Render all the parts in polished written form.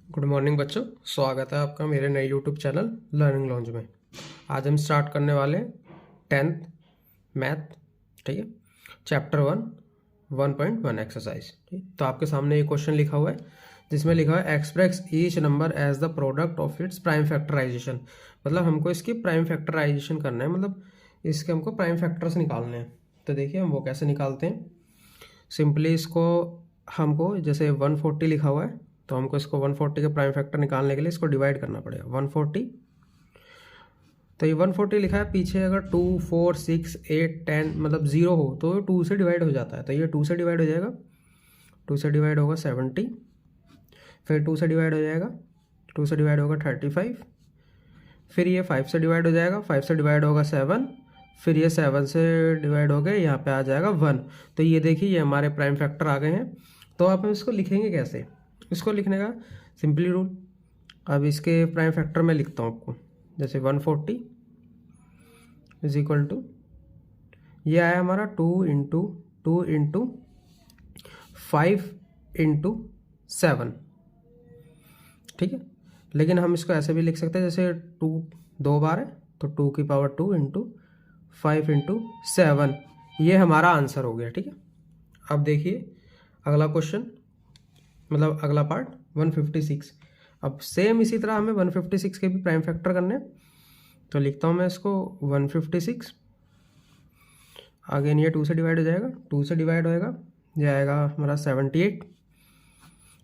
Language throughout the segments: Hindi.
गुड मॉर्निंग बच्चों, स्वागत है आपका मेरे नए यूट्यूब चैनल लर्निंग लॉन्ज में। आज हम स्टार्ट करने वाले हैं 10th मैथ। ठीक है, चैप्टर 1 1.1 एक्सरसाइज। ठीक, तो आपके सामने एक क्वेश्चन लिखा हुआ है जिसमें लिखा है express each number as the product of its prime factorisation. मतलब हमको इसकी प्राइम फैक्टराइजेशन करना है, मतलब इसके हमको प्राइम फैक्टर्स निकालने हैं। तो देखिए हम वो कैसे निकालते हैं। सिंपली इसको हमको जैसे 140 लिखा हुआ है तो हमको इसको 140 के प्राइम फैक्टर निकालने के लिए इसको डिवाइड करना पड़ेगा 140। तो ये 140 लिखा है, पीछे अगर 2 4 6 8 10 मतलब 0 हो तो 2 से डिवाइड हो जाता है। तो ये 2 से डिवाइड हो जाएगा, 2 से डिवाइड होगा 70, फिर 2 से डिवाइड हो जाएगा, 2 से डिवाइड होगा 35, फिर ये 5 से डिवाइड हो जाएगा, 5 से डिवाइड होगा 7, फिर ये 7 से डिवाइड हो गए, यहाँ पे आ जाएगा 1। तो ये देखिए ये हमारे प्राइम फैक्टर आ गए हैं। तो आप इसको लिखेंगे कैसे? इसको लिखने का सिंपली रूल, अब इसके प्राइम फैक्टर में लिखता हूँ आपको। जैसे 140 इज इक्वल टू, ये आया हमारा 2 × 5 × 7। ठीक है, लेकिन हम इसको ऐसे भी लिख सकते हैं, जैसे 2 2 बार है तो 2 की पावर 2 × 5 × 7, ये हमारा आंसर हो गया। ठीक है, अब देखिए अगला क्वेश्चन, मतलब अगला पार्ट 156। अब सेम इसी तरह हमें 156 के भी प्राइम फैक्टर करने हैं। तो लिखता हूँ मैं इसको 156, अगेन ये 2 से डिवाइड हो जाएगा, 2 से डिवाइड होएगा, ये आएगा हमारा 78,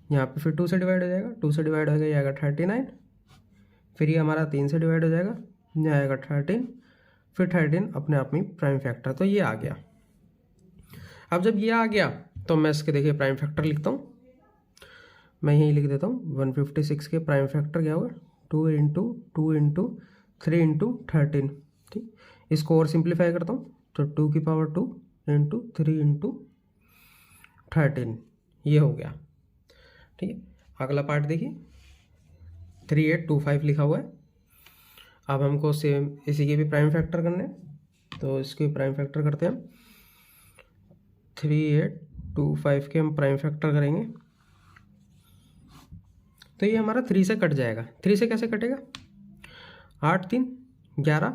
यहाँ पे फिर 2 से डिवाइड हो जाएगा, 2 से डिवाइड होएगा, ये आएगा 39, फिर ये हमारा 3 से डिवाइड हो जाएगा, ये आएगा 13, फिर 13 अपने आप में प्राइम फैक्टर। तो ये आ गया। अब जब ये आ गया तो मैं इसके देखिए प्राइम फैक्टर लिखता हूँ, मैं यहीं लिख देता हूँ 156 के प्राइम फैक्टर क्या होगा, 2 × 2 × 3 × 13। ठीक, इसको और सिंप्लीफाई करता हूँ तो 2 की पावर 2 × 3 × 13, ये हो गया। ठीक है, अगला पार्ट देखिए 3825 लिखा हुआ है। अब हमको सेम इसी के भी प्राइम फैक्टर करने हैं, तो इसके प्राइम फैक्टर करते हैं हम। 3825 के हम प्राइम फैक्टर करेंगे तो ये हमारा 3 से कट जाएगा। 3 से कैसे कटेगा? 8 3 11,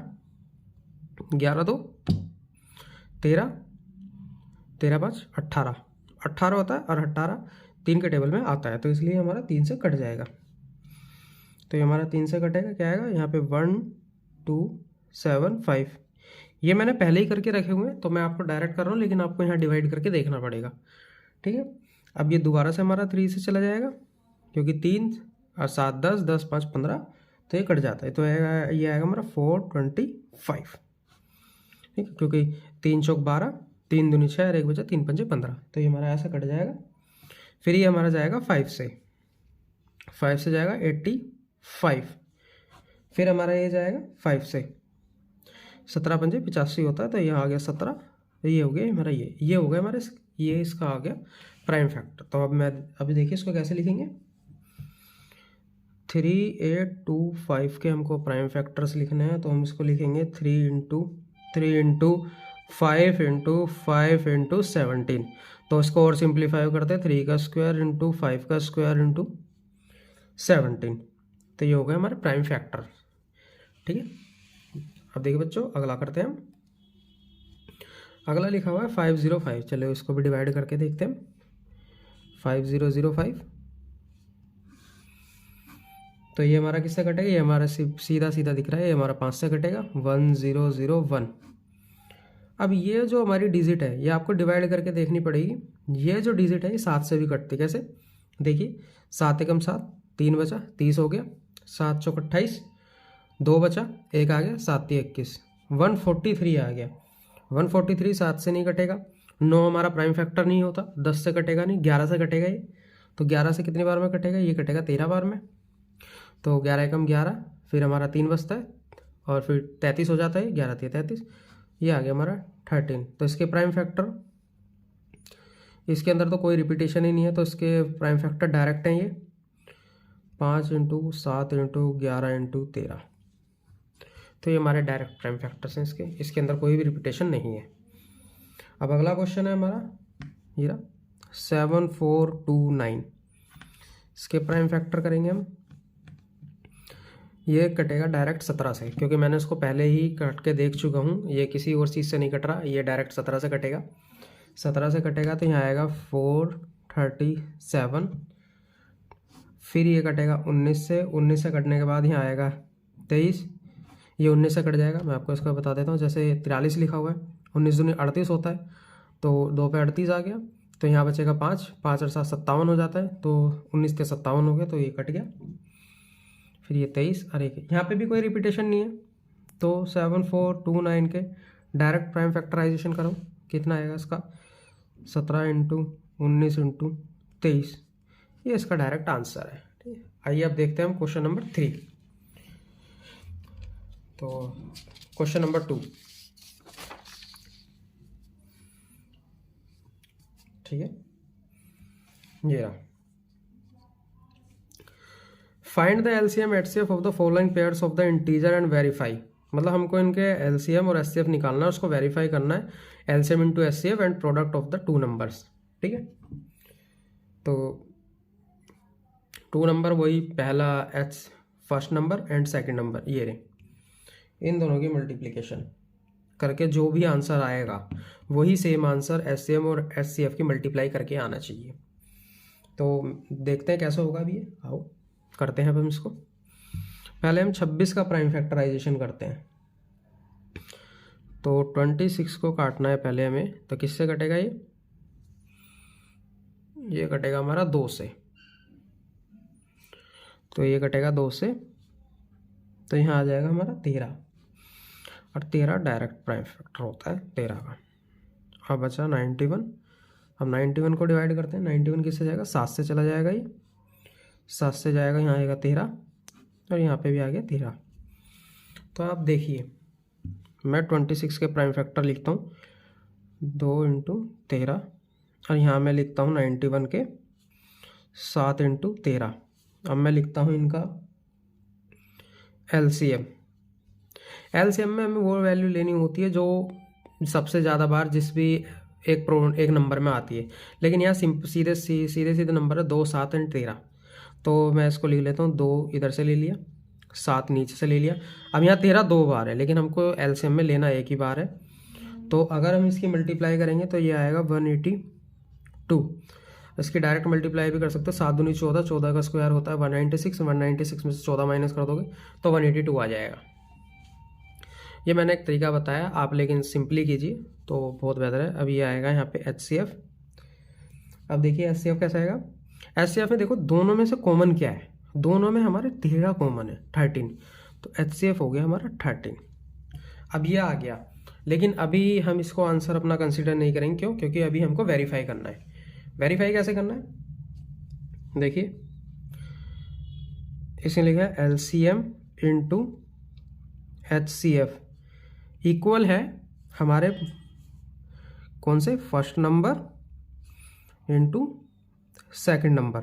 11 2 13, 13 5 18, 18 होता है और 18 3 के टेबल में आता है, तो इसलिए हमारा 3 से कट जाएगा। तो ये हमारा 3 से कटेगा, क्या आएगा यहाँ पे 1 2 7 5। ये मैंने पहले ही करके रखे हुए हैं तो मैं आपको डायरेक्ट कर रहा हूँ, लेकिन आपको यहाँ डिवाइड करके देखना पड़ेगा। ठीक है, अब ये दोबारा से हमारा 3 से चला जाएगा, क्योंकि 3 और 7 10 10 5 15, तो ये कट जाता है। तो ये आएगा हमारा 425। ठीक है, क्योंकि 3 चौक 12, 3 दूनी 6 और 1 बचा 3 पंजे 15, तो ये हमारा ऐसा कट जाएगा। फिर ये हमारा जाएगा 5 से जाएगा 85, फिर हमारा ये जाएगा 5 से 17 पंजे 85 होता है, तो ये आ गया 17, तो ये हो गया हमारा, ये हो गया हमारे, ये इसका आ गया प्राइम फैक्टर। तो अब मैं अभी देखिए इसको कैसे लिखेंगे। 3825 के हमको प्राइम फैक्टर्स लिखने हैं, तो हम इसको लिखेंगे 3 × 5 × 5 × 17। तो इसको और सिंप्लीफाई करते हैं, 3 का स्क्वायर × 5 का स्क्वायर × 17, तो ये हो गया हमारे प्राइम फैक्टर। ठीक है, अब देखिए बच्चों अगला करते हैं हम। अगला लिखा हुआ है 505, चलो इसको भी डिवाइड करके देखते हैं। 5005, तो ये हमारा किससे कटेगा? ये हमारा सीधा सीधा दिख रहा है, ये हमारा 5 से कटेगा, 1001। अब ये जो हमारी डिजिट है ये आपको डिवाइड करके देखनी पड़ेगी। ये जो डिजिट है ये 7 से भी कटती है। कैसे? देखिए 7 एकम 7, 3 बचा 30 हो गया, 7 चौक 28, 2 बचा 1 आ गया, 7 3 21, 143 आ गया। 143 7 से नहीं कटेगा, 9 हमारा प्राइम फैक्टर नहीं होता, 10 से कटेगा नहीं, 11 से कटेगा ये। तो 11 से कितनी बार में कटेगा? ये कटेगा 13 बार में। तो 11 एकम 11, फिर हमारा 3 बचता है और फिर 33 हो जाता है, 11 3 33, ये आ गया हमारा 13। तो इसके प्राइम फैक्टर, इसके अंदर तो कोई रिपीटेशन ही नहीं है, तो इसके प्राइम फैक्टर डायरेक्ट हैं ये 5 × 7 × 11 × 13। तो ये हमारे डायरेक्ट प्राइम फैक्टर्स हैं इसके अंदर कोई भी रिपीटेशन नहीं है। अब अगला क्वेश्चन है हमारा ये 7429। इसके प्राइम फैक्टर करेंगे हम, ये कटेगा डायरेक्ट 17 से, क्योंकि मैंने इसको पहले ही कट के देख चुका हूँ, ये किसी और चीज़ से नहीं कट रहा, ये डायरेक्ट 17 से कटेगा। 17 से कटेगा तो यहाँ आएगा 437, फिर ये कटेगा 19 से, 19 से कटने के बाद यहाँ आएगा 23, ये 19 से कट जाएगा। मैं आपको इसका बता देता हूँ, जैसे 43 लिखा हुआ है, 19 दूनी 38 होता है, तो 2 पे 38 आ गया, तो यहाँ बचेगा 5, 5 और 7 57 हो जाता है, तो 19 के 57 हो गया, तो ये कट गया। फिर ये 23 और एक यहाँ पे भी कोई रिपीटेशन नहीं है, तो 7429 के डायरेक्ट प्राइम फैक्टराइजेशन करो, कितना आएगा इसका 17 इंटू 19 इंटू 23, ये इसका डायरेक्ट आंसर है। ठीक है, आइए अब देखते हैं हम क्वेश्चन नंबर 3। तो क्वेश्चन नंबर 2, ठीक है, ये रहा। Find the LCM HCF of the following pairs of the integer and verify, मतलब हमको इनके एलसीएम और एचसीएफ निकालना है, उसको वेरीफाई करना है, LCM into HCF and product of the two numbers. ठीक है, तो 2 नंबर वही पहला H first number and second number, ये रहे, इन दोनों की मल्टीप्लिकेशन करके जो भी आंसर आएगा वही सेम आंसर एचसीएम और एचसीएफ की मल्टीप्लाई करके आना चाहिए। तो देखते हैं कैसे होगा अभी ये, आओ करते हैं अब हम इसको। पहले हम 26 का प्राइम फैक्टराइजेशन करते हैं, तो 26 को काटना है पहले हमें, तो किससे कटेगा ये कटेगा हमारा 2 से, तो ये कटेगा 2 से, तो यहाँ आ जाएगा हमारा 13, और 13 डायरेक्ट प्राइम फैक्टर होता है 13 का। अब बचा 91, अब 91 को डिवाइड करते हैं, 91 किससे जाएगा 7 से चला जाएगा, ये 7 से जाएगा, यहाँ आएगा 13, और यहाँ पे भी आ गया 13। तो आप देखिए मैं 26 के प्राइम फैक्टर लिखता हूँ 2 इंटू 13, और यहाँ मैं लिखता हूँ 91 के 7 इंटू 13। अब मैं लिखता हूँ इनका एलसीएम। एलसीएम में हमें वो वैल्यू लेनी होती है जो सबसे ज़्यादा बार जिस भी एक नंबर में आती है, लेकिन यहाँ सीधे नंबर है 2, 7 एंड 13, तो मैं इसको लिख लेता हूँ 2 इधर से ले लिया, 7 नीचे से ले लिया। अब यहाँ 13 2 बार है, लेकिन हमको एलसीएम में लेना एक ही बार है, तो अगर हम इसकी मल्टीप्लाई करेंगे तो ये आएगा 182। इसकी डायरेक्ट मल्टीप्लाई भी कर सकते हैं, 7 दूनी 14, 14 का स्क्वायर होता है 196, 196 में से 14 माइनस कर दोगे तो 182 आ जाएगा। ये मैंने एक तरीका बताया, आप लेकिन सिंपली कीजिए तो बहुत बेहतर है। अब ये आएगा यहाँ पे एचसीएफ। अब देखिए एचसीएफ कैसा आएगा, एचसीएफ में देखो दोनों में से कॉमन क्या है, दोनों में हमारे 13 कॉमन है 13, तो एचसीएफ हो गया हमारा 13। अब ये आ गया, लेकिन अभी हम इसको आंसर अपना कंसीडर नहीं करेंगे, क्यों? क्योंकि अभी हमको वेरीफाई करना है। वेरीफाई कैसे करना है, देखिए इसने लिखा है एलसीएम इंटू एचसीएफ इक्वल है हमारे कौन से, first number into second number.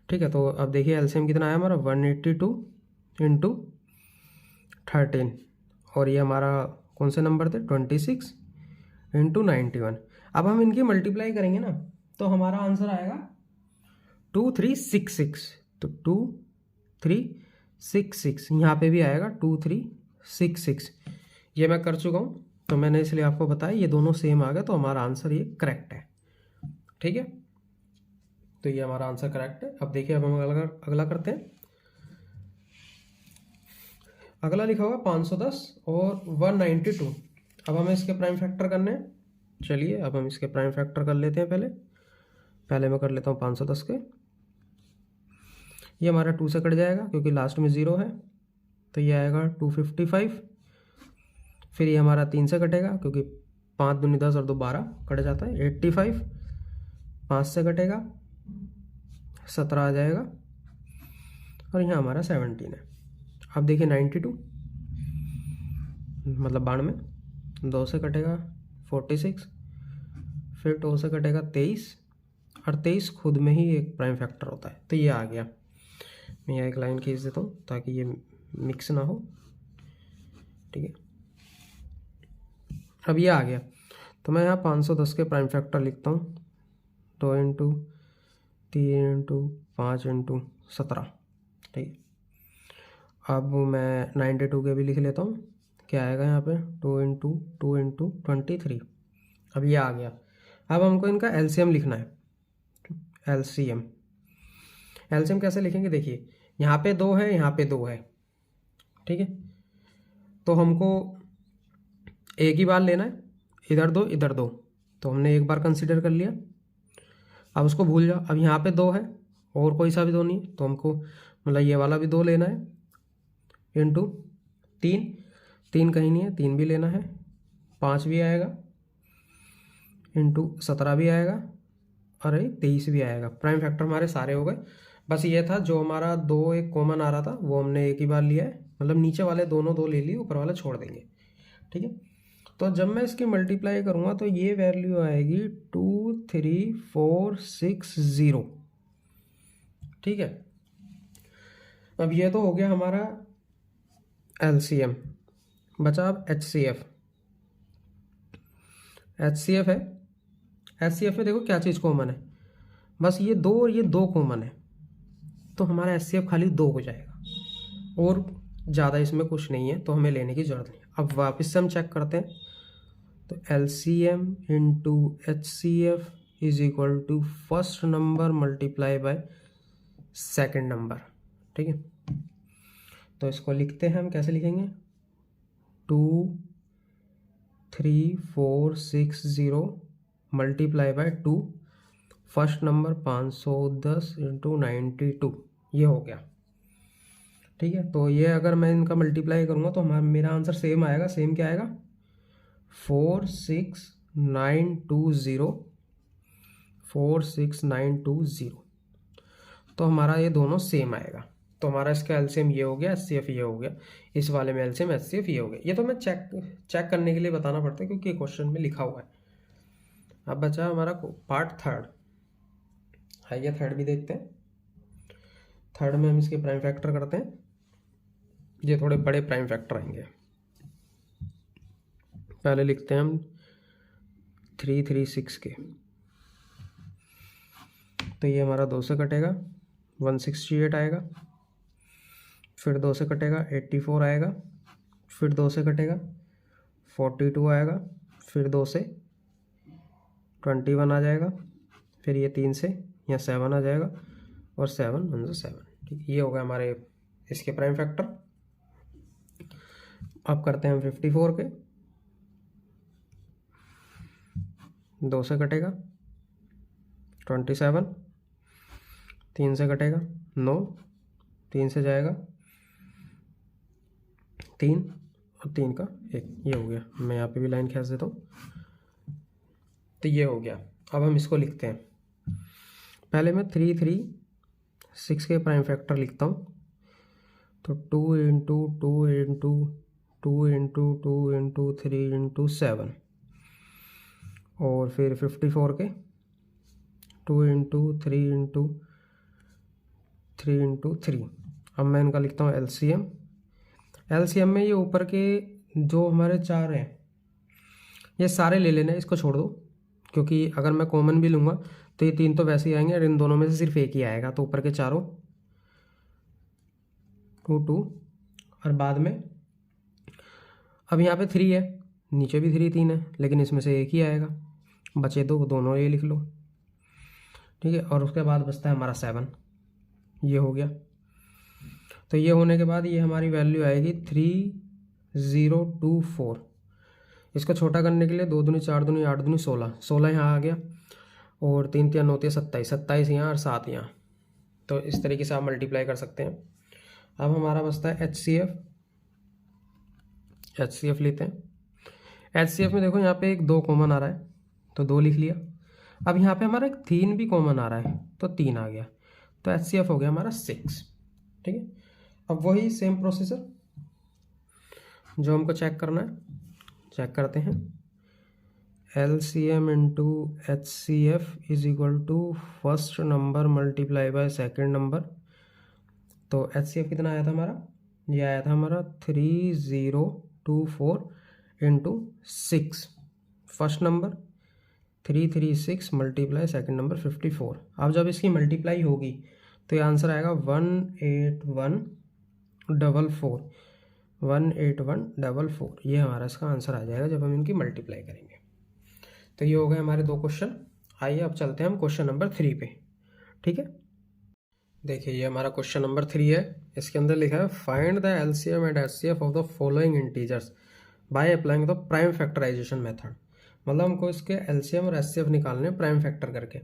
ठीक है, तो अब देखिए एलसीएम कितना आया हमारा 182 इंटू 13, और ये हमारा कौन से नंबर थे 26 इंटू 91। अब हम इनकी मल्टीप्लाई करेंगे ना, तो हमारा आंसर आएगा 2366, तो 2366 यहाँ पे भी आएगा 2366। ये मैं कर चुका हूँ, तो मैंने इसलिए आपको बताया ये दोनों सेम आ गए, तो हमारा आंसर ये करेक्ट है। ठीक है, तो ये हमारा आंसर करेक्ट है। अब देखिए अब हम अगला करते हैं। अगला लिखा हुआ 510 और 192। अब हमें इसके प्राइम फैक्टर करने हैं, चलिए अब हम इसके प्राइम फैक्टर कर लेते हैं। पहले मैं कर लेता हूँ 510 के, ये हमारा 2 से कट जाएगा क्योंकि लास्ट में 0 है, तो ये आएगा 255। फिर ये हमारा 3 से कटेगा क्योंकि 5 दूनी 10 और 2 12 कट जाता है, 85। 5 से कटेगा 17 आ जाएगा, और यहाँ हमारा 17 है। अब देखिए 92 मतलब 92, 2 से कटेगा 46, फिर 2 से कटेगा 23, और 23 खुद में ही एक प्राइम फैक्टर होता है, तो ये आ गया। मैं यहाँ एक लाइन खींच देता हूँ ताकि ये मिक्स ना हो। ठीक है, अब ये आ गया, तो मैं यहाँ 510 के प्राइम फैक्टर लिखता हूँ 2 इंटू 3 इंटू 5 इंटू 17, ठीक है। अब मैं 92 के भी लिख लेता हूँ, क्या आएगा यहाँ पे 2 इंटू 23। अब ये आ गया। अब हमको इनका एलसीएम लिखना है। एलसीएम कैसे लिखेंगे, देखिए यहाँ पे 2 है, यहाँ पे 2 है, ठीक है। तो हमको एक ही बार लेना है, इधर 2 इधर 2, तो हमने एक बार कंसीडर कर लिया। अब उसको भूल जाओ। अब यहाँ पे 2 है और कोई सा भी 2 नहीं है, तो हमको मतलब ये वाला भी 2 लेना है, इंटू 3 कहीं नहीं है, 3 भी लेना है, 5 भी आएगा, इंटू 17 भी आएगा, और 23 भी आएगा। प्राइम फैक्टर हमारे सारे हो गए। बस ये था जो हमारा 2 एक कॉमन आ रहा था वो हमने एक ही बार लिया है, मतलब नीचे वाले दोनों 2 ले लिए, ऊपर वाला छोड़ देंगे, ठीक है। तो जब मैं इसकी मल्टीप्लाई करूँगा तो ये वैल्यू आएगी 23460, ठीक है। अब ये तो हो गया हमारा एलसीएम, बचा अब एचसीएफ। एचसीएफ है, एचसीएफ में देखो क्या चीज़ कॉमन है, बस ये 2 और ये 2 कॉमन है, तो हमारा एचसीएफ खाली 2 हो जाएगा, और ज़्यादा इसमें कुछ नहीं है, तो हमें लेने की ज़रूरत नहीं। अब वापस से हम चेक करते हैं, तो LCM into HCF is equal to first number multiply by second number, ठीक है। तो इसको लिखते हैं हम, कैसे लिखेंगे 23460 multiply by 2, first number 510 into 92, ये हो गया, ठीक है। तो ये अगर मैं इनका मल्टीप्लाई करूँगा तो हमारा मेरा आंसर सेम आएगा। सेम क्या आएगा 46920, तो हमारा ये दोनों सेम आएगा। तो हमारा इसका एलसीएम ये हो गया, एचसीएफ ये हो गया, इस वाले में एलसीएम एचसीएफ ये हो गया। ये तो मैं चेक करने के लिए बताना पड़ता है क्योंकि क्वेश्चन में लिखा हुआ है। अब बचा हमारा पार्ट थर्ड, आइए थर्ड भी देखते हैं। थर्ड में हम इसके प्राइम फैक्टर करते हैं, ये थोड़े बड़े प्राइम फैक्टर आएंगे। पहले लिखते हैं हम 336 के, तो ये हमारा 2 से कटेगा 168 आएगा, फिर 2 से कटेगा 84 आएगा, फिर 2 से कटेगा 42 आएगा, फिर 2 से 21 आ जाएगा, फिर ये 3 से यहाँ 7 आ जाएगा, और 7 1 7, ठीक। ये हो गया हमारे इसके प्राइम फैक्टर। अब करते हैं हम 54 के, 2 से कटेगा 27, 3 से कटेगा 9, 3 से जाएगा 3 और 3 का 1, ये हो गया। मैं यहाँ पे भी लाइन खींच देता हूँ, तो ये हो गया। अब हम इसको लिखते हैं, पहले मैं 336 के प्राइम फैक्टर लिखता हूँ, तो 2 into 2 into 2 into 2 into 3 into 7, और फिर 54 के 2 इंटू 3 इंटू 3 इंटू 3। अब मैं इनका लिखता हूँ एलसीएम। एलसीएम में ये ऊपर के जो हमारे 4 हैं ये सारे ले लेना है, इसको छोड़ दो, क्योंकि अगर मैं कॉमन भी लूँगा तो ये 3 तो वैसे ही आएंगे और इन दोनों में से सिर्फ एक ही आएगा, तो ऊपर के चारों 2 और बाद में अब यहाँ पे 3 है, नीचे भी 3 है, लेकिन इसमें से एक ही आएगा, बचे 2, दोनों ये लिख लो, ठीक है। और उसके बाद बचता है हमारा 7, ये हो गया। तो ये होने के बाद ये हमारी वैल्यू आएगी 3024। इसको छोटा करने के लिए 2 दूनी 4 दूनी 8 दूनी 16, 16 यहाँ आ गया, और 3 3 9 27, 27 यहाँ और 7 यहाँ। तो इस तरीके से आप मल्टीप्लाई कर सकते हैं। अब हमारा बचता है एचसीएफ लेते हैं। एचसीएफ में देखो यहाँ पे एक 2 कॉमन आ रहा है, तो 2 लिख लिया। अब यहाँ पे हमारा एक 3 भी कॉमन आ रहा है, तो 3 आ गया, तो एचसीएफ हो गया हमारा 6, ठीक है। अब वही सेम प्रोसीजर जो हमको चेक करना है, चेक करते हैं। LCM into HCF is equal to first number multiply by second number. तो एचसीएफ कितना आया था हमारा, ये आया था हमारा 3024 into 6, first number 336 multiply second number 54। अब जब इसकी मल्टीप्लाई होगी तो ये आंसर आएगा 18144, 18144। ये हमारा इसका आंसर आ जाएगा जब हम इनकी मल्टीप्लाई करेंगे। तो ये हो गए हमारे 2 क्वेश्चन। आइए अब चलते हैं हम क्वेश्चन नंबर 3 पे। ठीक है, देखिए ये हमारा क्वेश्चन नंबर 3 है। इसके अंदर लिखा है find the LCM and HCF of the following integers by applying the prime factorisation method. मतलब हमको इसके एलसीएम और एचसीएफ निकालने हैं प्राइम फैक्टर करके।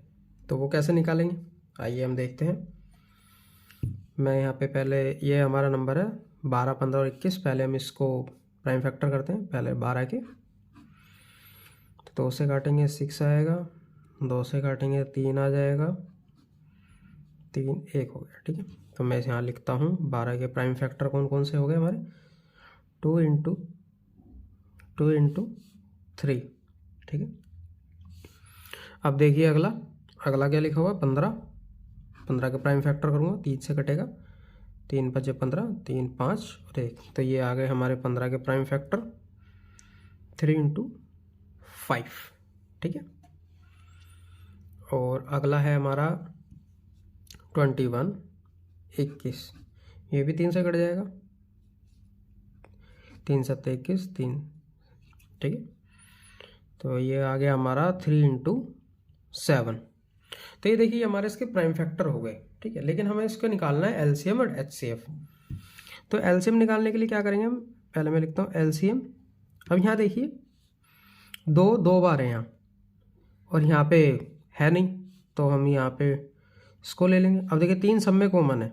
तो वो कैसे निकालेंगे, आइए हम देखते हैं। मैं यहाँ पे पहले, ये हमारा नंबर है 12, 15 और 21। पहले हम इसको प्राइम फैक्टर करते हैं। पहले 12 के, तो 2 से काटेंगे 6 आएगा, 2 से काटेंगे 3 आ जाएगा, 3 1 हो गया। ठीक है, तो मैं यहाँ लिखता हूँ 12 के प्राइम फैक्टर कौन कौन से हो गए हमारे, 2 इंटू 3। ठीक है, अब देखिए अगला क्या लिखा हुआ है 15 के प्राइम फैक्टर करूँगा, 3 से कटेगा, 3 5 15, 3 5 और 1। तो ये आ गए हमारे 15 के प्राइम फैक्टर 3 इंटू 5। ठीक है, और अगला है हमारा 21 21, ये भी 3 से कट जाएगा, 3 7 21 3। ठीक है, तो ये आ गया हमारा 3 इंटू 7। तो ये देखिए हमारे इसके प्राइम फैक्टर हो गए। ठीक है, लेकिन हमें इसको निकालना है एलसीएम और एचसीएफ। तो एलसीएम निकालने के लिए क्या करेंगे हम, पहले मैं लिखता हूँ एलसीएम। अब यहाँ देखिए 2 बार है यहाँ, और यहाँ पे है नहीं, तो हम यहाँ पे इसको ले लेंगे। अब देखिए 3 सब में कॉमन है,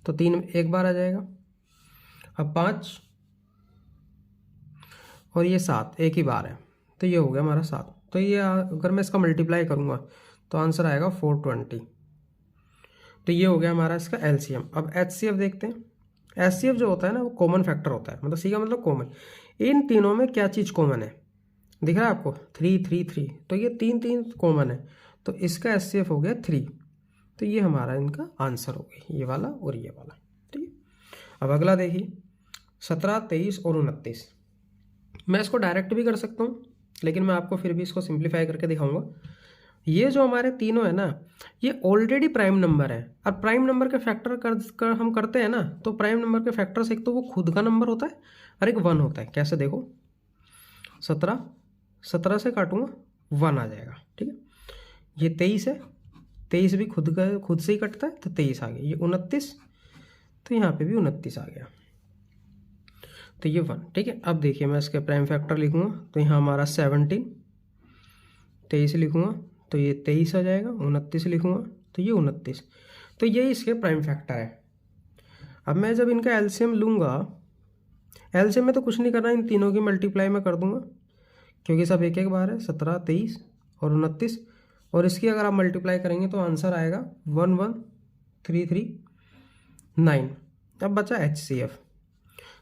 तो 3 एक बार आ जाएगा। अब 5 और ये 7 एक ही बार है, तो ये हो गया हमारा 7। तो ये अगर मैं इसका मल्टीप्लाई करूँगा तो आंसर आएगा 420। तो ये हो गया हमारा इसका एलसीएम। अब एचसीएफ देखते हैं। एचसीएफ जो होता है ना वो कॉमन फैक्टर होता है, मतलब सी का मतलब कॉमन। इन तीनों में क्या चीज़ कॉमन है, दिख रहा है आपको 3 3 3, तो ये 3 कॉमन है, तो इसका एचसीएफ हो गया 3। तो ये हमारा इनका आंसर हो गया, ये वाला और ये वाला। ठीक है, अब अगला देखिए 17 23 और 29। मैं इसको डायरेक्ट भी कर सकता हूँ, लेकिन मैं आपको फिर भी इसको सिंप्लीफाई करके दिखाऊंगा। ये जो हमारे तीनों है ना, ये ऑलरेडी प्राइम नंबर है। और प्राइम नंबर के फैक्टर कर हम करते हैं ना, तो प्राइम नंबर के फैक्टर से एक तो वो खुद का नंबर होता है और एक 1 होता है। कैसे देखो, 17 से काटूंगा 1 आ जाएगा। ठीक है, ये 23 है, 23 भी खुद से ही कटता है, तो 23 आ गया। ये 29, तो यहाँ पे भी 29 आ गया, तो ये 1। ठीक है, अब देखिए मैं इसके प्राइम फैक्टर लिखूंगा, तो यहाँ हमारा 17, 23 लिखूंगा तो ये 23 आ जाएगा, 29 लिखूंगा तो ये 29। तो ये इसके प्राइम फैक्टर है। अब मैं जब इनका एलसीएम लूँगा, एलसीएम में तो कुछ नहीं करना, इन तीनों की मल्टीप्लाई मैं कर दूंगा, क्योंकि सब एक एक बार है, 17 23 और 29। और इसकी अगर आप मल्टीप्लाई करेंगे तो आंसर आएगा 11339। अब बचा एचसीएफ।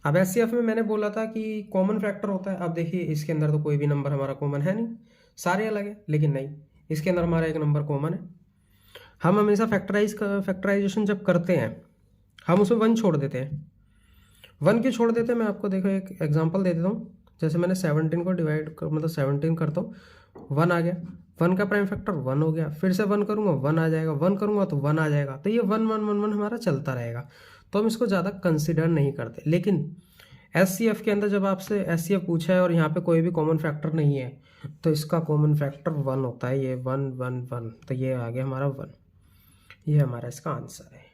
अब एचसीएफ में मैंने बोला था कि कॉमन फैक्टर होता है। अब देखिए इसके अंदर तो कोई भी नंबर हमारा कॉमन है नहीं, सारे अलग है, लेकिन नहीं, इसके अंदर हमारा एक नंबर कॉमन है। हम हमेशा फैक्टराइजेशन जब करते हैं हम उसमें 1 छोड़ देते हैं, 1 क्यों छोड़ देते हैं, मैं आपको देखो एक एग्जांपल दे देता हूँ। जैसे मैंने 17 को मतलब 17 करता हूँ, 1 आ गया, 1 का प्राइम फैक्टर 1 हो गया, फिर से 1 करूँगा 1 आ जाएगा, 1 करूँगा तो 1 आ जाएगा। तो ये 1 1 1 1 हमारा चलता रहेगा, तो हम इसको ज़्यादा कंसिडर नहीं करते। लेकिन एचसीएफ के अंदर जब आपसे एचसीएफ पूछा है और यहाँ पे कोई भी कॉमन फैक्टर नहीं है, तो इसका कॉमन फैक्टर 1 होता है। ये 1 1 1, तो ये आ गया हमारा 1, ये हमारा इसका आंसर है।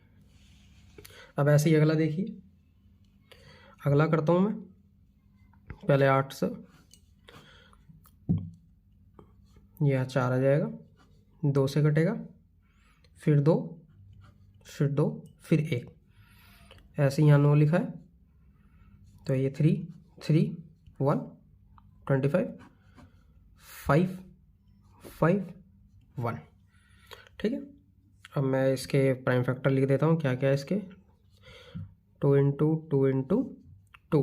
अब ऐसे ही अगला देखिए, अगला करता हूँ मैं। पहले 8 से यह 4 आ जाएगा, 2 से कटेगा, फिर 2 फिर 1, ऐसे यहाँ 9 लिखा है, तो ये 3 3 1 25 5 5 1। ठीक है, अब मैं इसके प्राइम फैक्टर लिख देता हूँ। क्या क्या है इसके, 2 इंटू 2 इंटू 2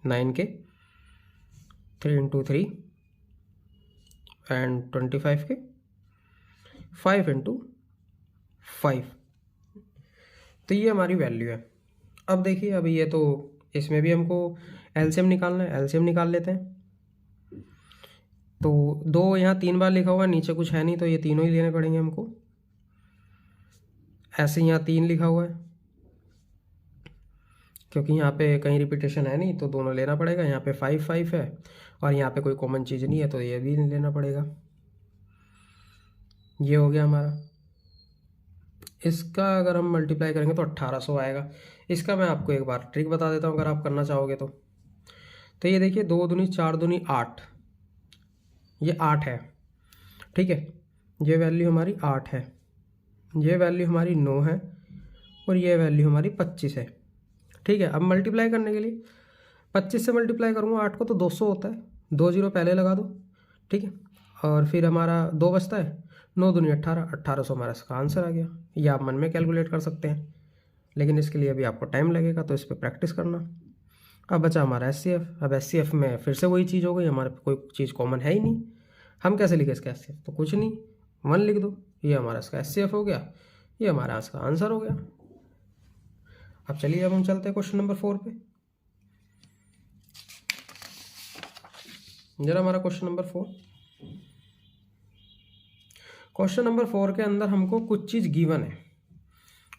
9 के, 3 इंटू 3 एंड 25 के, 5 इंटू 5। तो ये हमारी वैल्यू है। अब देखिए, अब ये तो इसमें भी हमको एलसीएम निकालना है, एलसीएम निकाल लेते हैं। तो 2 यहाँ 3 बार लिखा हुआ है, नीचे कुछ है नहीं तो ये तीनों ही लेने पड़ेंगे हमको। ऐसे यहाँ 3 लिखा हुआ है, क्योंकि यहाँ पे कहीं रिपीटेशन है नहीं तो दोनों लेना पड़ेगा। यहाँ पे 5 5 है और यहाँ पे कोई कॉमन चीज़ नहीं है तो ये भी लेना पड़ेगा। ये हो गया हमारा। इसका अगर हम मल्टीप्लाई करेंगे तो 1800 आएगा। इसका मैं आपको एक बार ट्रिक बता देता हूँ अगर आप करना चाहोगे तो ये देखिए 2 दूनी 4 दूनी 8, ये 8 है, ठीक है। ये वैल्यू हमारी 8 है, ये वैल्यू हमारी 9 है और ये वैल्यू हमारी 25 है, ठीक है। अब मल्टीप्लाई करने के लिए 25 से मल्टीप्लाई करूँगा 8 को तो 200 होता है, 2 जीरो पहले लगा दो, ठीक है। और फिर हमारा 2 बचता है, 9 दूनी 18, 1800 हमारा इसका आंसर आ गया। ये आप मन में कैलकुलेट कर सकते हैं, लेकिन इसके लिए अभी आपको टाइम लगेगा तो इस पर प्रैक्टिस करना। अब बचा हमारा SCF। अब SCF में फिर से वही चीज़ हो गई, हमारे कोई चीज़ कॉमन है ही नहीं। हम कैसे लिखे इसका SCF? तो कुछ नहीं, 1 लिख दो, ये हमारा इसका SCF हो गया, ये हमारा इसका आंसर हो गया। अब चलिए अब हम चलते हैं क्वेश्चन नंबर 4 पे। जरा हमारा क्वेश्चन नंबर 4, क्वेश्चन नंबर 4 के अंदर हमको कुछ चीज़ गिवन है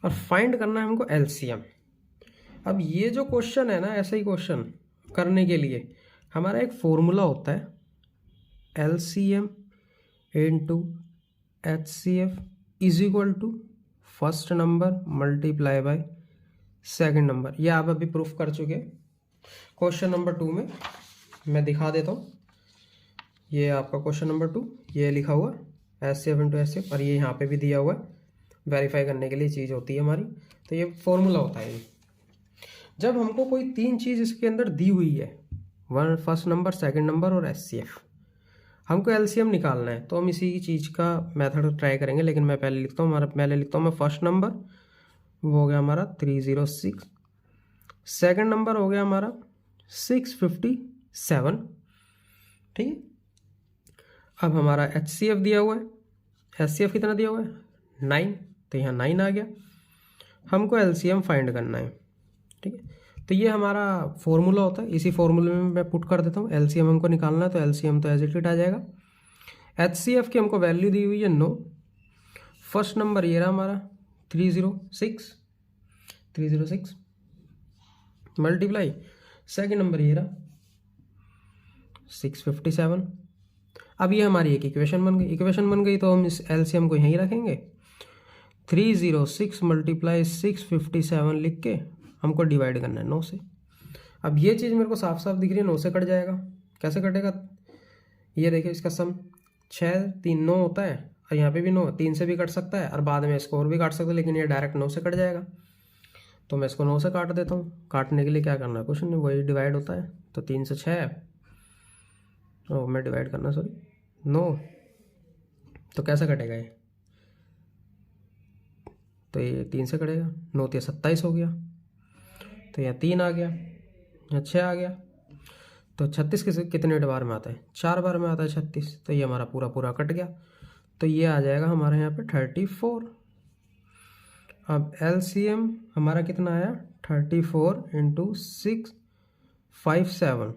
और फाइंड करना है हमको LCM। अब ये जो क्वेश्चन है ना, ऐसा ही क्वेश्चन करने के लिए हमारा एक फॉर्मूला होता है, LCM into HCF is equal to first number multiply by second number. ये आप अभी प्रूफ कर चुके हैं क्वेश्चन नंबर 2 में। मैं दिखा देता हूँ, ये आपका क्वेश्चन नंबर 2, ये लिखा हुआ SCF इंटू HCF और ये यहाँ पे भी दिया हुआ है। वेरीफाई करने के लिए चीज़ होती है हमारी, तो ये फॉर्मूला होता है। जब हमको कोई 3 चीज़ इसके अंदर दी हुई है, फर्स्ट नंबर, सेकंड नंबर और SCF, हमको LCM निकालना है, तो हम इसी चीज़ का मेथड ट्राई करेंगे। लेकिन मैं पहले लिखता हूँ, पहले लिखता हूँ मैं फर्स्ट नंबर, वो हो गया हमारा 306, सेकंड नंबर हो गया हमारा 657, ठीक है। अब हमारा HCF दिया हुआ है, HCF कितना दिया हुआ है 9, तो यहाँ 9 आ गया। हमको LCM फाइंड करना है, ठीक है। तो ये हमारा फॉर्मूला होता है, इसी फॉर्मूले में मैं पुट कर देता हूँ। LCM हमको निकालना है तो LCM तो एज इट इज आ जाएगा। HCF की हमको वैल्यू दी हुई है 9, फर्स्ट नंबर ये रहा हमारा 306 मल्टीप्लाई, सेकंड नंबर ये रहा 657। अब ये हमारी एक इक्वेशन बन गई तो हम इस LCM को यहीं रखेंगे। 306 मल्टीप्लाई 657 लिख के हमको डिवाइड करना है 9 से। अब ये चीज़ मेरे को साफ साफ दिख रही है, 9 से कट जाएगा। कैसे कटेगा? ये देखिए, इसका सम 6 3 9 होता है और यहाँ पे भी 9, 3 से भी कट सकता है और बाद में इसको और भी काट सकते हैं, लेकिन ये डायरेक्ट 9 से कट जाएगा। तो मैं इसको 9 से काट देता हूँ। काटने के लिए क्या करना है? कुछ नहीं, वही डिवाइड होता है। तो 3 से 6, मैं डिवाइड करना 9, तो कैसे कटेगा ये? तो ये 3 से कटेगा, 9 3 27 हो गया, तो यहाँ 3 आ गया, यहाँ 6 आ गया। तो 36 कितने बार में आता है? 4 बार में आता है 36। तो ये हमारा पूरा कट गया, तो ये आ जाएगा हमारे यहाँ पे 34। अब LCM हमारा कितना आया? 34 इंटू 657।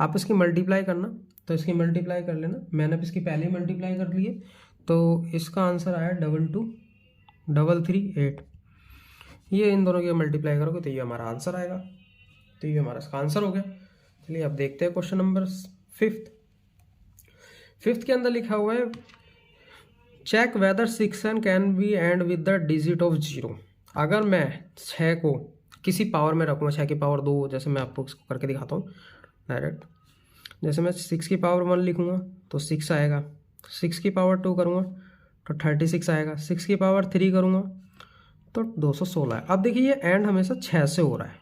आप इसकी मल्टीप्लाई करना, तो इसकी मल्टीप्लाई कर लेना। मैंने अब इसकी पहले ही मल्टीप्लाई कर ली है, तो इसका आंसर आया 22338। ये इन दोनों की मल्टीप्लाई करोगे तो ये हमारा आंसर आएगा। तो ये हमारा इसका आंसर हो गया। चलिए अब देखते हैं क्वेश्चन नंबर 5th के अंदर लिखा हुआ है, check whether 6 can be end with the digit of 0। अगर मैं 6 को किसी पावर में रखूँगा, 6 की पावर 2, जैसे मैं आपको इसको करके दिखाता हूँ डायरेक्ट। जैसे मैं 6 की पावर 1 लिखूँगा तो 6 आएगा, 6 की पावर 2 करूँगा तो 36 आएगा, 6 की पावर 3 करूँगा तो 216 है। अब देखिए ये एंड हमेशा 6 से हो रहा है,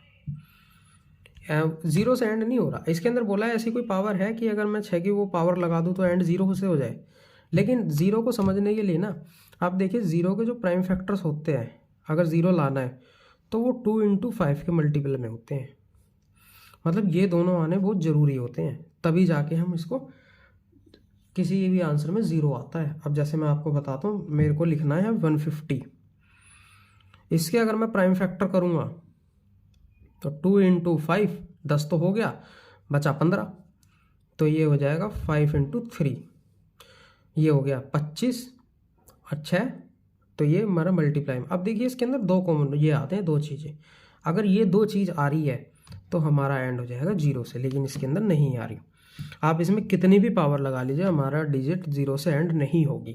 0 से एंड नहीं हो रहा। इसके अंदर बोला है ऐसी कोई पावर है कि अगर मैं 6 की वो पावर लगा दूँ तो एंड 0 से हो जाए। लेकिन 0 को समझने के लिए ना, आप देखिए 0 के जो प्राइम फैक्टर्स होते हैं, अगर 0 लाना है तो वो 2 इंटू 5 के मल्टीपल में होते हैं। मतलब ये दोनों आने बहुत ज़रूरी होते हैं, तभी जाके हम इसको किसी भी आंसर में 0 आता है। अब जैसे मैं आपको बताता हूँ, मेरे को लिखना है 150। इसके अगर मैं प्राइम फैक्टर करूँगा तो 2 इंटू 5, 10 तो हो गया, बचा 15। तो ये हो जाएगा 5 इंटू 3, ये हो गया 25 और 6, तो ये हमारा मल्टीप्लाई में। अब देखिए इसके अंदर दो कॉमन ये आते हैं, दो चीज़ें, अगर ये दो चीज़ आ रही है तो हमारा एंड हो जाएगा 0 से, लेकिन इसके अंदर नहीं आ रही। आप इसमें कितनी भी पावर लगा लीजिए, हमारा डिजिट 0 से एंड नहीं होगी।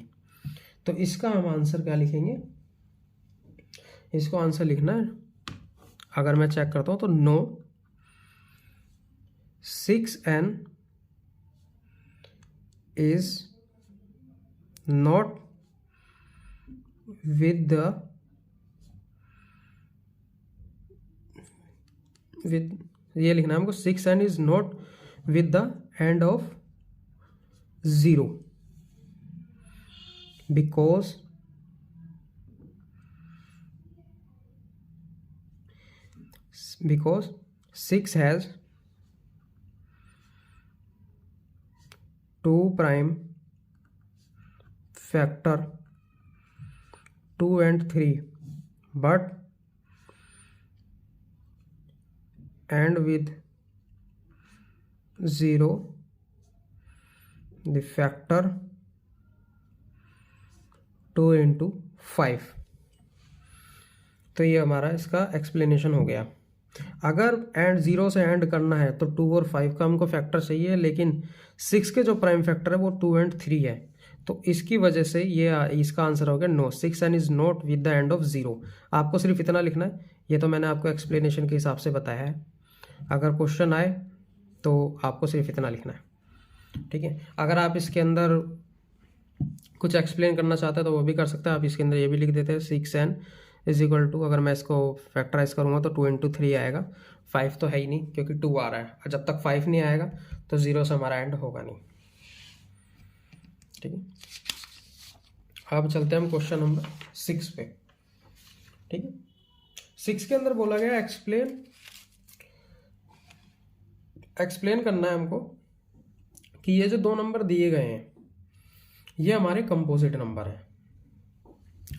तो इसका हम आंसर क्या लिखेंगे, इसको आंसर लिखना है, अगर मैं चेक करता हूँ तो no 6n is not with ये लिखना है हमको, 6n is not with the end of 0 because because 6 has 2 prime factor 2 and 3 but and with 0 the factor 2 into 5। तो ये हमारा इसका एक्सप्लेनेशन हो गया। अगर एंड 0 से एंड करना है तो 2 और 5 का हमको फैक्टर चाहिए, लेकिन 6 के जो प्राइम फैक्टर है वो 2 एंड 3 है, तो इसकी वजह से ये इसका आंसर हो गया no, 6n is not with the end of 0। आपको सिर्फ इतना लिखना है, ये तो मैंने आपको एक्सप्लेनेशन के हिसाब से बताया है। अगर क्वेश्चन आए तो आपको सिर्फ इतना लिखना है, ठीक है। अगर आप इसके अंदर कुछ एक्सप्लेन करना चाहते हैं तो वो भी कर सकते हैं। आप इसके अंदर ये भी लिख देते हैं 6n इज इक्वल टू, अगर मैं इसको फैक्टराइज करूँगा तो 2 इंटू 3 आएगा, 5 तो है ही नहीं क्योंकि 2 आ रहा है, और जब तक 5 नहीं आएगा तो 0 से हमारा एंड होगा नहीं, ठीक है। अब चलते हैं हम क्वेश्चन नंबर 6 पे, ठीक है। 6 के अंदर बोला गया एक्सप्लेन करना है हमको कि ये जो दो नंबर दिए गए हैं ये हमारे कंपोजिट नंबर हैं।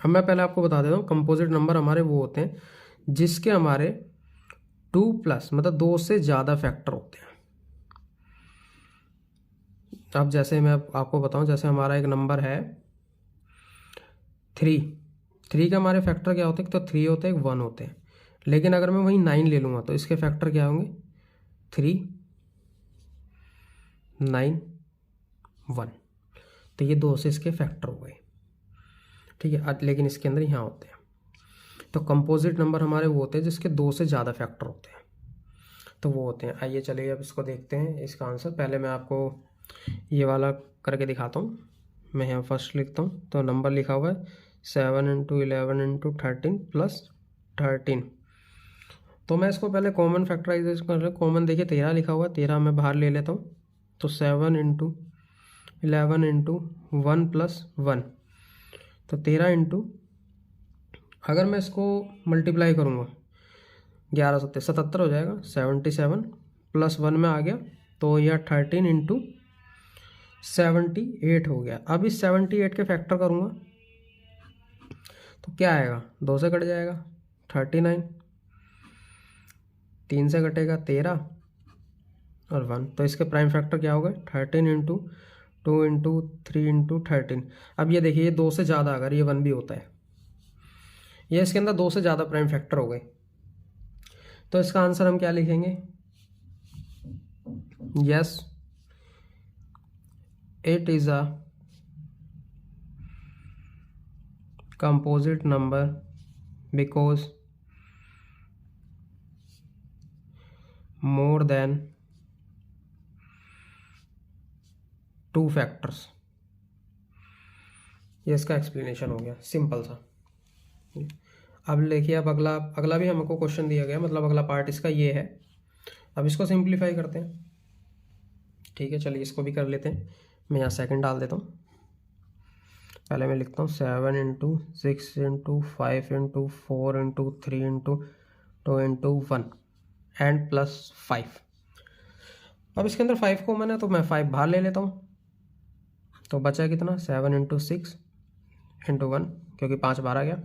अब मैं पहले आपको बता देता हूँ, कंपोजिट नंबर हमारे वो होते हैं जिसके हमारे 2+ मतलब 2 से ज़्यादा फैक्टर होते हैं। अब जैसे मैं आपको बताऊँ, जैसे हमारा एक नंबर है 3 के हमारे फैक्टर क्या होते हैं, तो 3 होते हैं, 1 होते हैं, लेकिन अगर मैं वहीं 9 ले लूँगा तो इसके फैक्टर क्या होंगे, 3 9 1, तो ये 2 से इसके फैक्टर हो गए, ठीक है। लेकिन इसके अंदर यहाँ होते हैं, तो कंपोजिट नंबर हमारे वो होते हैं जिसके 2 से ज़्यादा फैक्टर होते हैं, तो वो होते हैं। आइए चलिए अब इसको देखते हैं, इसका आंसर। पहले मैं आपको ये वाला करके दिखाता हूँ। मैं यहाँ फर्स्ट लिखता हूँ, तो नंबर लिखा हुआ है 7 इंटू 11 इंटू 13 प्लस 13। तो मैं इसको पहले कॉमन फैक्टराइजेशन कर रहा हूँ। कॉमन देखिए 13 लिखा हुआ है, 13 मैं बाहर ले लेता हूँ, तो 7 इंटू 11 इंटू 1 प्लस 1, तो 13 इंटू, अगर मैं इसको मल्टीप्लाई करूँगा 11 7 77 हो जाएगा, 77 प्लस 1 में आ गया, तो यह 13 इंटू 78 हो गया। अब इस 78 के फैक्टर करूँगा तो क्या आएगा, 2 से कट जाएगा 39, 3 से कटेगा 13 और 1, तो इसके प्राइम फैक्टर क्या हो गए, 13 इंटू 2 इंटू 3 इंटू 13। अब ये देखिए, ये 2 से ज़्यादा अगर ये 1 भी होता है, ये इसके अंदर 2 से ज़्यादा प्राइम फैक्टर हो गए, तो इसका आंसर हम क्या लिखेंगे, yes it is a composite number because more than 2 factors. ये इसका एक्सप्लेनेशन हो गया, सिंपल सा। अब देखिए, अब अगला भी हमको क्वेश्चन दिया गया, मतलब अगला पार्ट इसका ये है। अब इसको सिंप्लीफाई करते हैं, ठीक है। चलिए इसको भी कर लेते हैं। मैं यहाँ सेकंड डाल देता हूँ। पहले मैं लिखता हूँ 7 into 6 into 5 into 4 into 3 into 2 into 1 and plus 5। अब इसके अंदर 5 कॉमन है, तो मैं 5 बाहर ले लेता हूँ, तो बचा कितना, 7 इंटू 6 इंटू 1, क्योंकि 5 बाहर आ गया,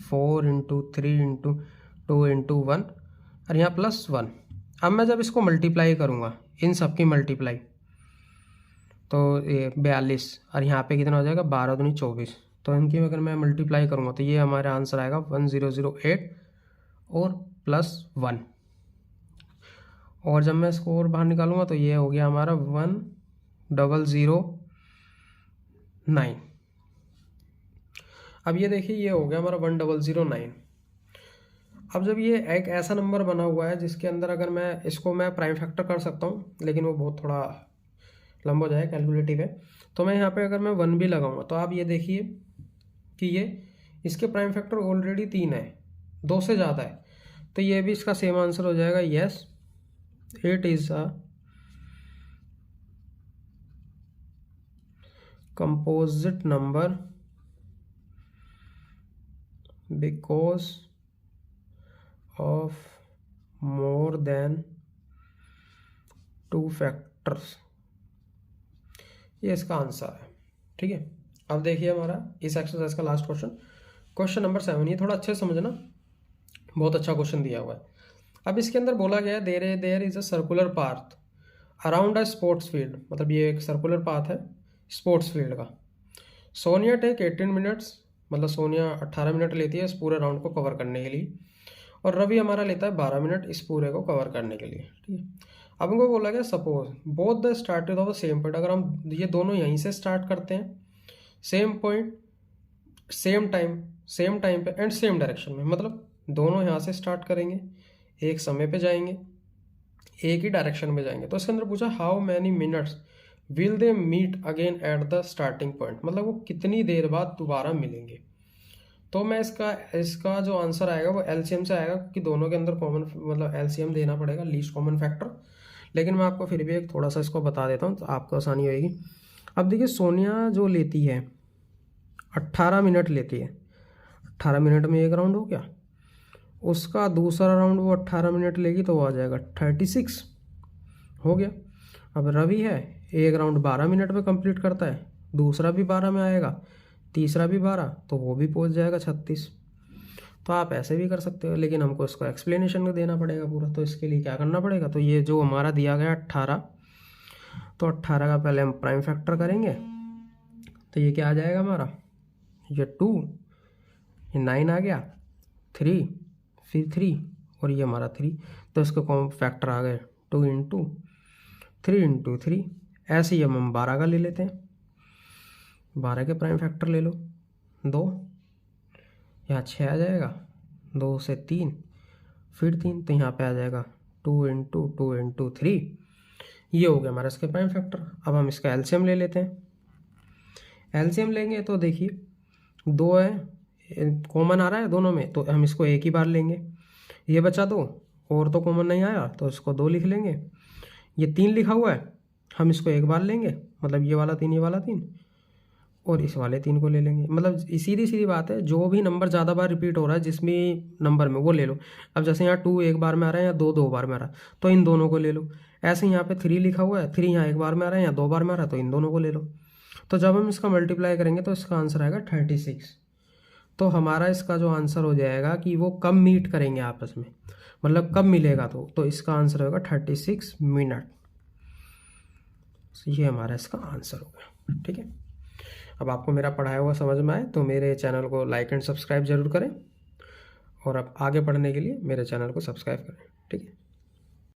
4 इंटू 3 इंटू 2 इंटू 1 और यहाँ प्लस 1। अब मैं जब इसको मल्टीप्लाई करूँगा, इन सब की मल्टीप्लाई, तो ये 42 और यहाँ पे कितना हो जाएगा 12 दूनी 24। तो इनकी अगर मैं मल्टीप्लाई करूँगा तो ये हमारा आंसर आएगा 1008 और +1। और जब मैं इसको और बाहर निकालूंगा तो ये हो गया हमारा 1009। अब ये देखिए ये हो गया हमारा 1009। अब जब ये एक ऐसा नंबर बना हुआ है जिसके अंदर अगर मैं इसको मैं प्राइम फैक्टर कर सकता हूँ, लेकिन वो बहुत थोड़ा लंबा हो जाएगा, कैलकुलेटिव है, तो मैं यहाँ पे अगर मैं 1 भी लगाऊंगा तो आप ये देखिए कि ये इसके प्राइम फैक्टर ऑलरेडी 3 है, 2 से ज़्यादा है, तो ये भी इसका सेम आंसर हो जाएगा। Yes, it is a composite number because of more than 2 factors. ये इसका आंसर है। ठीक है, अब देखिए हमारा इस एक्सरसाइज का लास्ट क्वेश्चन, क्वेश्चन नंबर 7। ये थोड़ा अच्छे से समझना, बहुत अच्छा क्वेश्चन दिया हुआ है। अब इसके अंदर बोला गया है there is a circular path around a sports field, मतलब ये एक सर्कुलर पाथ है स्पोर्ट्स फील्ड का। सोनिया टेक 18 मिनट्स, मतलब सोनिया 18 मिनट लेती है इस पूरे राउंड को कवर करने के लिए, और रवि हमारा लेता है 12 मिनट इस पूरे को कवर करने के लिए। ठीक है, अब उनको बोला गया suppose both the started off the same point, अगर हम ये दोनों यहीं से स्टार्ट करते हैं, सेम पॉइंट सेम टाइम पे एंड सेम डायरेक्शन में, मतलब दोनों यहाँ से स्टार्ट करेंगे, एक समय पे जाएंगे, एक ही डायरेक्शन में जाएंगे। तो इसके अंदर पूछा how many minutes will they meet again at the starting point, मतलब वो कितनी देर बाद दोबारा मिलेंगे। तो मैं इसका जो आंसर आएगा वो एलसीएम से आएगा, क्योंकि दोनों के अंदर कॉमन मतलब एलसीएम देना पड़ेगा, लीस्ट कॉमन फैक्टर। लेकिन मैं आपको फिर भी एक थोड़ा सा इसको बता देता हूँ तो आपको आसानी होगी। अब देखिए सोनिया जो लेती है 18 मिनट लेती है, 18 मिनट में एक राउंड हो गया, उसका दूसरा राउंड वो 18 मिनट लेगी तो वो आ जाएगा 36 हो गया। अब रवि है एक राउंड 12 मिनट में कंप्लीट करता है, दूसरा भी 12 में आएगा, तीसरा भी 12, तो वो भी पहुंच जाएगा 36। तो आप ऐसे भी कर सकते हो, लेकिन हमको इसको एक्सप्लेनेशन देना पड़ेगा पूरा, तो इसके लिए क्या करना पड़ेगा, तो ये जो हमारा दिया गया 18, तो 18 का पहले हम प्राइम फैक्टर करेंगे, तो ये क्या आ जाएगा हमारा, ये 2, ये 9 आ गया, 3, फिर 3 और ये हमारा 3, तो इसके कॉमन फैक्टर आ गए 2 × 3 × 3। ऐसे ही हम 12 का ले लेते हैं, 12 के प्राइम फैक्टर ले लो 2, यहाँ 6 आ जाएगा, 2 से 3, फिर 3, तो यहाँ पे आ जाएगा 2 × 3। ये हो गया हमारा इसके प्राइम फैक्टर। अब हम इसका एलसीएम ले लेते हैं। एलसीएम लेंगे तो देखिए 2 है, कॉमन आ रहा है दोनों में, तो हम इसको एक ही बार लेंगे, ये बचा 2 और तो कॉमन नहीं आया तो इसको 2 लिख लेंगे। ये 3 लिखा हुआ है, हम इसको एक बार लेंगे, मतलब ये वाला 3 ये वाला 3, और इस वाले 3 को ले लेंगे। मतलब सीधी बात है, जो भी नंबर ज़्यादा बार रिपीट हो रहा है जिस भी नंबर में वो ले लो। अब जैसे यहाँ 2 एक बार में आ रहा है या 2 2 बार में आ रहा है, तो इन दोनों को ले लो। ऐसे यहाँ पे 3 लिखा हुआ है, 3 यहाँ एक बार में आ रहा है या 2 बार में आ रहा है, तो इन दोनों को ले लो। तो जब हम इसका मल्टीप्लाई करेंगे तो इसका आंसर आएगा 36। तो हमारा इसका जो आंसर हो जाएगा कि वो कब मीट करेंगे आपस में, मतलब कब मिलेगा, तो इसका आंसर होगा 36 मिनट। ये हमारा इसका आंसर होगा। ठीक है, अब आपको मेरा पढ़ाया हुआ समझ में आए तो मेरे चैनल को लाइक एंड सब्सक्राइब जरूर करें, और अब आगे पढ़ने के लिए मेरे चैनल को सब्सक्राइब करें। ठीक है।